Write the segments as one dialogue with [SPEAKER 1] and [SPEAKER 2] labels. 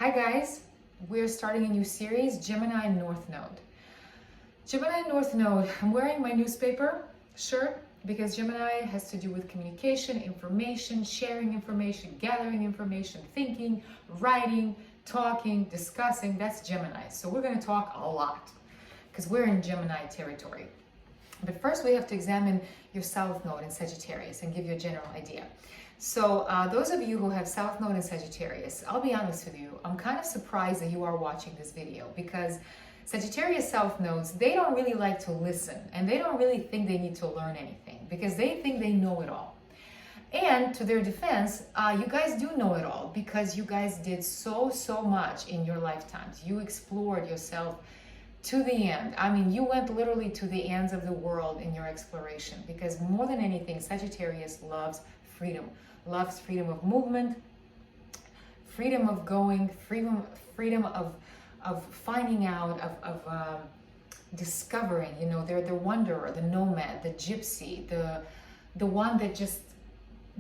[SPEAKER 1] Hi guys, we're starting a new series, Gemini North Node. Gemini North Node, I'm wearing my newspaper shirt because Gemini has to do with communication, information, sharing information, gathering information, thinking, writing, talking, discussing. That's Gemini. So we're going to talk a lot because we're in Gemini territory. But first we have to examine your South Node in Sagittarius and give you a general idea. So those of you who have South Node in Sagittarius, I'll be honest with you, I'm kind of surprised that you are watching this video because Sagittarius South Nodes, they don't really like to listen and they don't really think they need to learn anything because they think they know it all. And to their defense, you guys do know it all because you guys did so much in your lifetimes. You explored yourself to the end. I mean, you went literally to the ends of the world in your exploration because more than anything, Sagittarius loves freedom. Loves freedom of movement, freedom of going, freedom of finding out, of discovering. You know, they're the wanderer, the nomad, the gypsy, the one that just,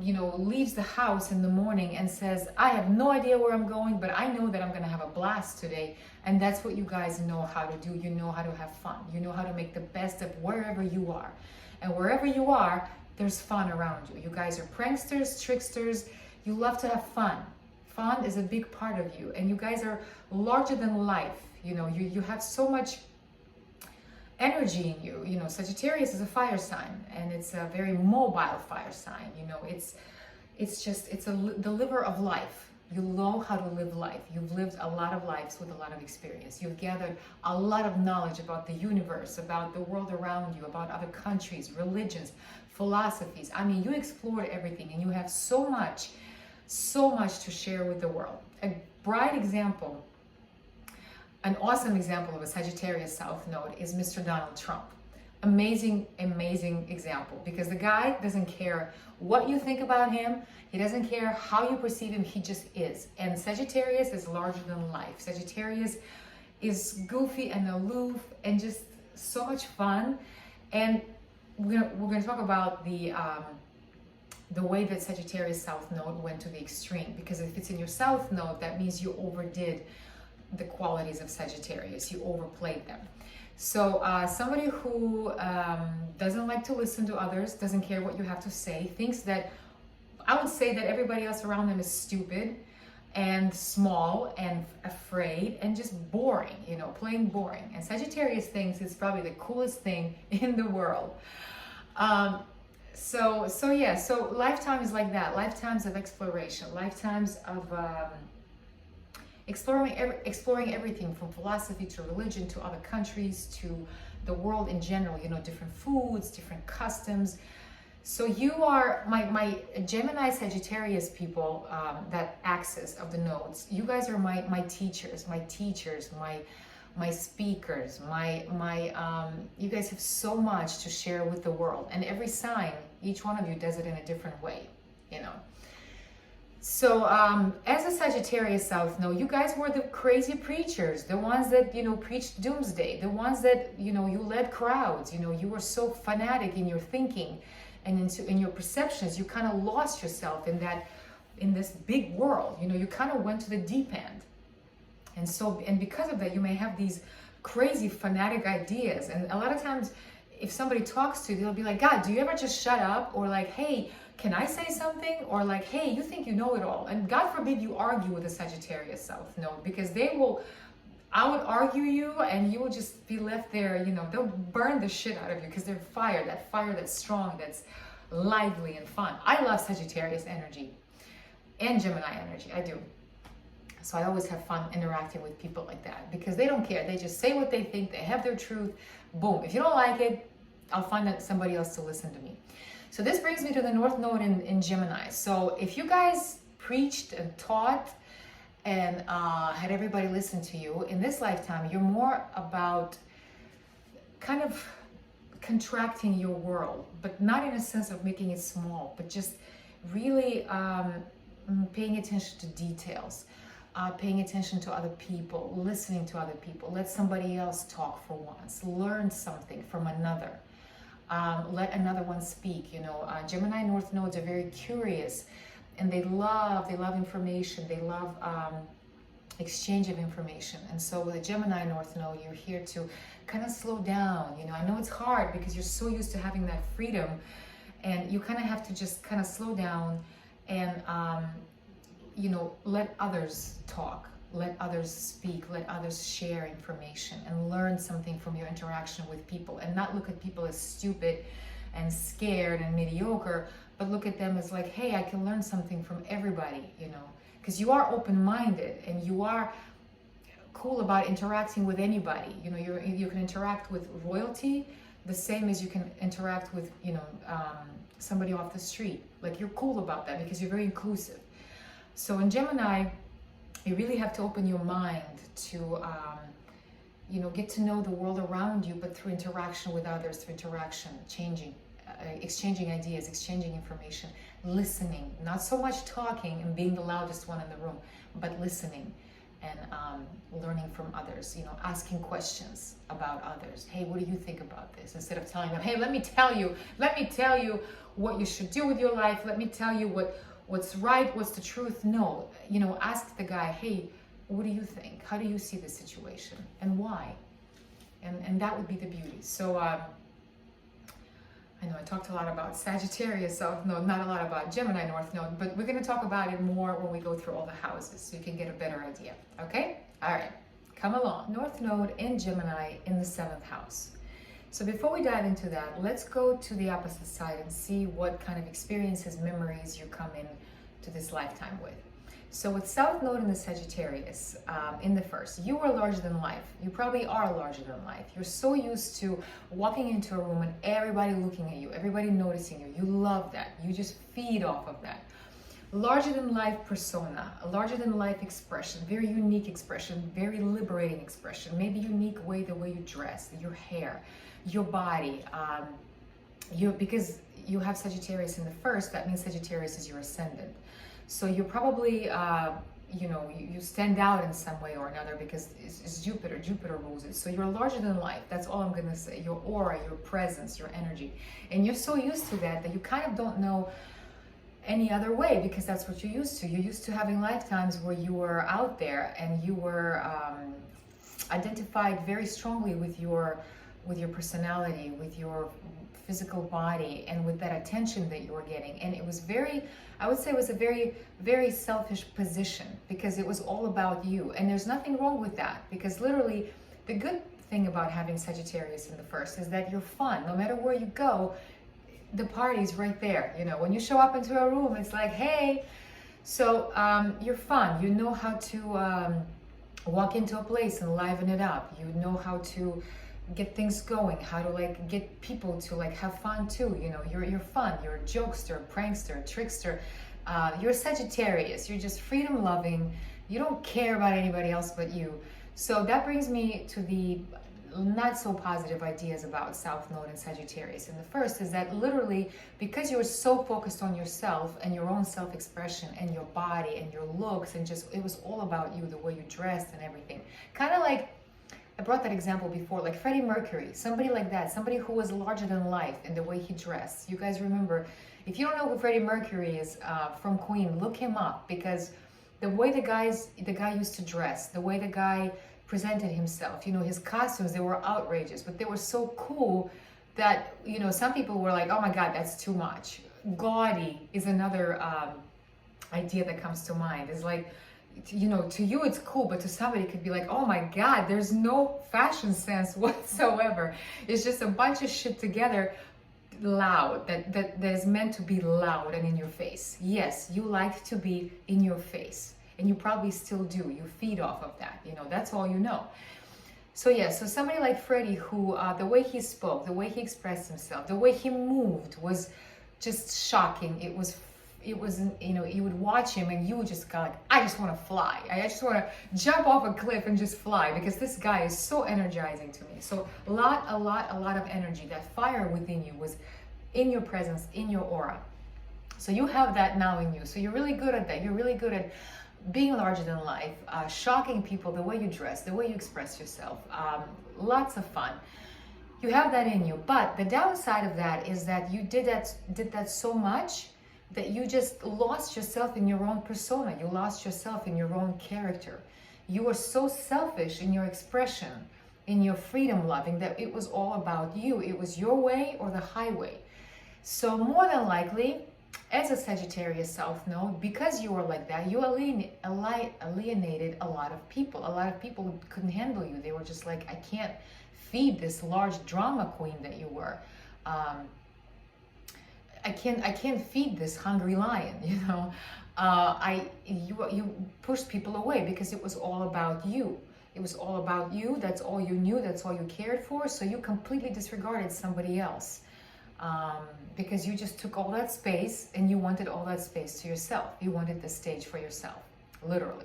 [SPEAKER 1] you know, leaves the house in the morning and says, I have no idea where I'm going, but I know that I'm going to have a blast today. And that's what you guys know how to do. You know how to have fun. You know how to make the best of wherever you are. And wherever you are, there's fun around you. You guys are pranksters, tricksters. You love to have fun. Fun is a big part of you. And you guys are larger than life. You know, you have so much energy in you. You know, Sagittarius is a fire sign and it's a very mobile fire sign. You know, it's the liver of life. You know how to live life. You've lived a lot of lives with a lot of experience. You've gathered a lot of knowledge about the universe, about the world around you, about other countries, religions, philosophies. I mean, you explored everything and you have so much to share with the world. A bright example, an awesome example of a Sagittarius South Node is Mr. Donald Trump. Amazing example because the guy doesn't care what you think about him. He doesn't care how you perceive him. He just is. And Sagittarius is larger than life. Sagittarius is goofy and aloof and just so much fun. And we're gonna talk about the way that Sagittarius South Node went to the extreme, because if it's in your South Node, that means you overdid the qualities of Sagittarius. You overplayed them. So somebody who doesn't like to listen to others, doesn't care what you have to say, thinks that, I would say that everybody else around them is stupid and small and afraid and just boring, you know, plain boring. And Sagittarius thinks it's probably the coolest thing in the world. So lifetime is like that. Lifetimes of exploration, lifetimes of exploring everything from philosophy to religion to other countries to the world in general, you know, different foods, different customs. So you are my Gemini Sagittarius people, that axis of the nodes. You guys are my teachers, my speakers, you guys have so much to share with the world, and every sign, each one of you does it in a different way, you know. So as a Sagittarius South Node, you guys were the crazy preachers, the ones that, you know, preached doomsday, the ones that, you know, you led crowds, you know, you were so fanatic in your thinking and in your perceptions. You kind of lost yourself in this big world, you know, you kind of went to the deep end. And because of that, you may have these crazy fanatic ideas. And a lot of times, if somebody talks to you, they'll be like, God, do you ever just shut up? Or like, hey, can I say something? Or like, hey, you think you know it all. And God forbid you argue with a Sagittarius South Node, because I would argue you and you will just be left there, you know, they'll burn the shit out of you because they're fire that's strong, that's lively and fun. I love Sagittarius energy and Gemini energy, I do. So I always have fun interacting with people like that because they don't care. They just say what they think. They have their truth. Boom. If you don't like it, I'll find somebody else to listen to me. So this brings me to the North Node in Gemini. So if you guys preached and taught and had everybody listen to you, in this lifetime, you're more about kind of contracting your world, but not in a sense of making it small, but just really paying attention to details. Paying attention to other people, listening to other people, let somebody else talk for once, learn something from another, let another one speak. You know, Gemini North Nodes are very curious and they love information. They love exchange of information. And so with a Gemini North Node, you're here to kind of slow down. You know, I know it's hard because you're so used to having that freedom, and you kind of have to just kind of slow down and, you know, let others talk, let others speak, let others share information and learn something from your interaction with people, and not look at people as stupid and scared and mediocre, but look at them as like, hey, I can learn something from everybody, you know, because you are open-minded and you are cool about interacting with anybody. You know, you can interact with royalty the same as you can interact with, you know, somebody off the street. Like, you're cool about that because you're very inclusive. So in Gemini, you really have to open your mind to, you know, get to know the world around you, but through interaction with others, through interaction, exchanging ideas, exchanging information, listening, not so much talking and being the loudest one in the room, but listening and learning from others, you know, asking questions about others. Hey, what do you think about this? Instead of telling them, hey, let me tell you what you should do with your life. Let me tell you what's right, what's the truth. No, you know, ask the guy, hey, what do you think? How do you see the situation and why? And that would be the beauty. So I know I talked a lot about Sagittarius South Node, not a lot about Gemini North Node, but we're going to talk about it more when we go through all the houses so you can get a better idea. Okay? All right. Come along. North Node in Gemini in the 7th house. So before we dive into that, let's go to the opposite side and see what kind of experiences, memories you come in to this lifetime with. So with South Node in the Sagittarius, in the first, you are larger than life. You probably are larger than life. You're so used to walking into a room and everybody looking at you, everybody noticing you. You love that. You just feed off of that. Larger than life persona, a larger than life expression, very unique expression, very liberating expression, maybe unique way, the way you dress, your hair, your body. Because you have Sagittarius in the first, that means Sagittarius is your ascendant. So you're probably, you know, you stand out in some way or another because it's Jupiter. Jupiter rules it. So you're larger than life. That's all I'm going to say. Your aura, your presence, your energy. And you're so used to that you kind of don't know any other way because that's what you're used to. You're used to having lifetimes where you were out there and you were identified very strongly with your personality, with your physical body, and with that attention that you were getting. And it was I would say it was a very, very selfish position because it was all about you. And there's nothing wrong with that because literally the good thing about having Sagittarius in the first is that you're fun. No matter where you go, the party's right there. You know, when you show up into a room, it's like, hey. So you're fun. You know how to walk into a place and liven it up. You know how to get things going, how to like get people to like have fun too. You know, you're fun, you're a jokester, prankster, trickster. You're Sagittarius, you're just freedom loving. You don't care about anybody else but you. So that brings me to the not so positive ideas about South Node and Sagittarius. And the first is that literally because you're so focused on yourself and your own self-expression and your body and your looks, and just it was all about you, the way you dressed and everything. Kind of like, I brought that example before, like Freddie Mercury, somebody like that, somebody who was larger than life in the way he dressed. You guys remember, if you don't know who Freddie Mercury is from Queen, look him up, because the way the guy used to dress, the way the guy presented himself, you know, his costumes, they were outrageous, but they were so cool that, you know, some people were like, oh my God, that's too much. Gaudy is another idea that comes to mind. It's like, you know, to you it's cool, but to somebody it could be like, oh my God, there's no fashion sense whatsoever. It's just a bunch of shit together, loud, that is meant to be loud and in your face. Yes, you like to be in your face, and you probably still do. You feed off of that, you know, that's all you know. So yeah, so somebody like Freddie, who the way he spoke, the way he expressed himself, the way he moved was just shocking. It was, you know, you would watch him and you would just go like, I just want to fly. I just want to jump off a cliff and just fly, because this guy is so energizing to me. So a lot of energy. That fire within you was in your presence, in your aura. So you have that now in you. So you're really good at that. You're really good at being larger than life, shocking people, the way you dress, the way you express yourself. Lots of fun. You have that in you. But the downside of that is that you did that so much that you just lost yourself in your own persona. You lost yourself in your own character. You were so selfish in your expression, in your freedom loving, that it was all about you. It was your way or the highway. So more than likely, as a Sagittarius South Node, because you were like that, you alienated a lot of people. A lot of people couldn't handle you. They were just like, I can't feed this large drama queen that you were. I can't feed this hungry lion, you know. You pushed people away because it was all about you. It was all about you. That's all you knew. That's all you cared for. So you completely disregarded somebody else, because you just took all that space and you wanted all that space to yourself. You wanted the stage for yourself, literally.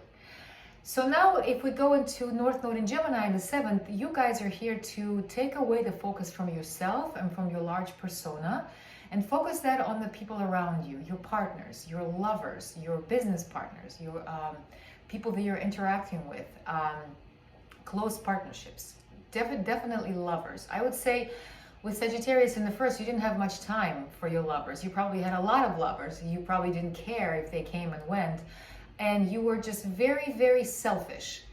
[SPEAKER 1] So now if we go into North Node in Gemini in the 7th, you guys are here to take away the focus from yourself and from your large persona, and focus that on the people around you, your partners, your lovers, your business partners, your people that you're interacting with, close partnerships, definitely lovers. I would say with Sagittarius in the 1st, you didn't have much time for your lovers. You probably had a lot of lovers. You probably didn't care if they came and went. And you were just very, very selfish.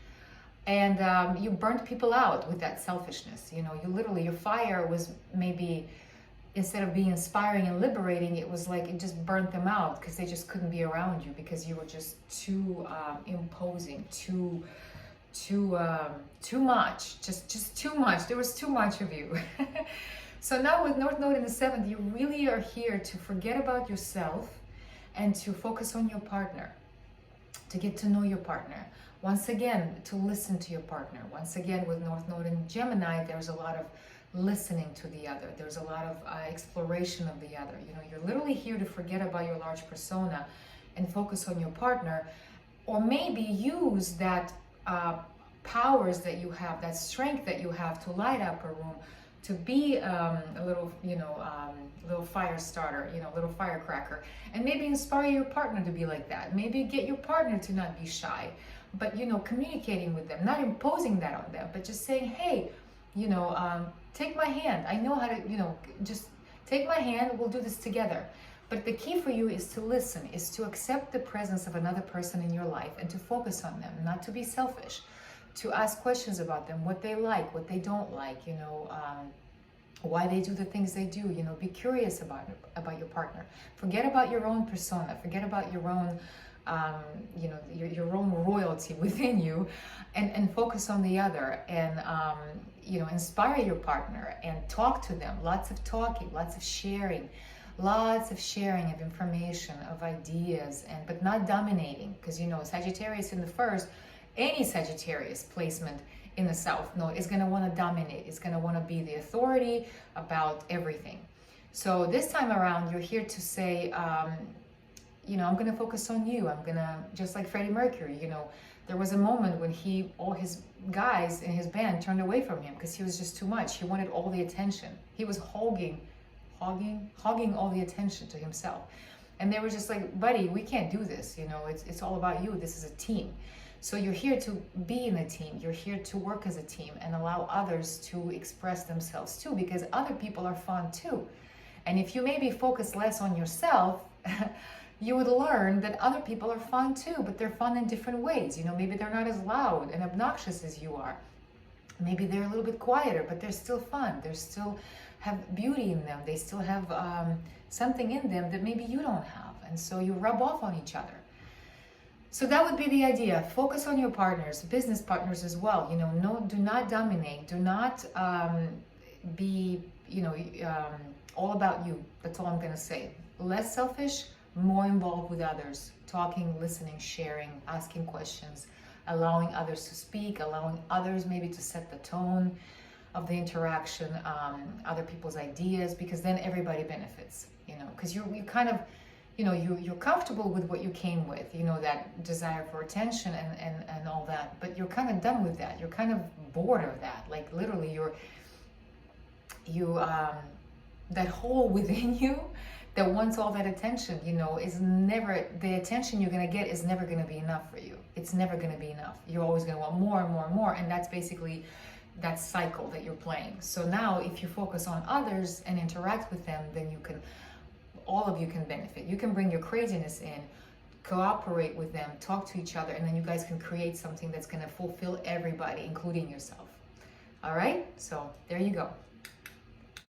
[SPEAKER 1] And you burnt people out with that selfishness. You know, you literally, your fire was maybe, instead of being inspiring and liberating, it was like it just burnt them out because they just couldn't be around you because you were just too imposing, too much, just too much. There was too much of you. So now with North Node in the 7th, you really are here to forget about yourself and to focus on your partner, to get to know your partner. Once again, to listen to your partner. Once again, with North Node in Gemini, there's a lot of listening to the other. There's a lot of exploration of the other. You know, you're literally here to forget about your large persona and focus on your partner, or maybe use that powers that you have, that strength that you have to light up a room, to be a little, little fire starter, a little firecracker, and maybe inspire your partner to be like that. Maybe get your partner to not be shy, but, communicating with them, not imposing that on them, but just saying, hey, take my hand. I know how to, just take my hand. We'll do this together. But the key for you is to listen, is to accept the presence of another person in your life and to focus on them, not to be selfish, to ask questions about them, what they like, what they don't like, why they do the things they do. Be curious about your partner. Forget about your own persona. Forget about your own, your own royalty within you, and focus on the other. And inspire your partner and talk to them. Lots of talking, lots of sharing. Lots of sharing of information, of ideas, but not dominating, because Sagittarius in the 1st, any Sagittarius placement in the South Node is going to want to dominate. It's going to want to be the authority about everything. So this time around, you're here to say, I'm going to focus on you. I'm going to, just like Freddie Mercury, there was a moment when all his guys in his band turned away from him because he was just too much. He wanted all the attention. He was hogging all the attention to himself. And they were just like, buddy, we can't do this. It's all about you. This is a team. So you're here to be in a team. You're here to work as a team and allow others to express themselves too, because other people are fun too. And if you maybe focus less on yourself, you would learn that other people are fun too, but they're fun in different ways. Maybe they're not as loud and obnoxious as you are. Maybe they're a little bit quieter, but they're still fun. They still have beauty in them. They still have something in them that maybe you don't have. And so you rub off on each other. So that would be the idea. Focus on your partners, business partners as well. Do not dominate. Do not be, all about you. That's all I'm going to say. Less selfish, more involved with others. Talking, listening, sharing, asking questions, allowing others to speak, allowing others maybe to set the tone of the interaction, other people's ideas, because then everybody benefits, because you kind of, you're comfortable with what you came with, that desire for attention and all that, but you're kind of done with that. You're kind of bored of that. Like literally that hole within you that wants all that attention, is never, the attention you're going to get is never going to be enough for you. It's never going to be enough. You're always going to want more and more and more. And that's basically that cycle that you're playing. So now if you focus on others and interact with them, then you can all of you can benefit. You can bring your craziness in, cooperate with them, talk to each other, and then you guys can create something that's going to fulfill everybody, including yourself. All right, so there you go.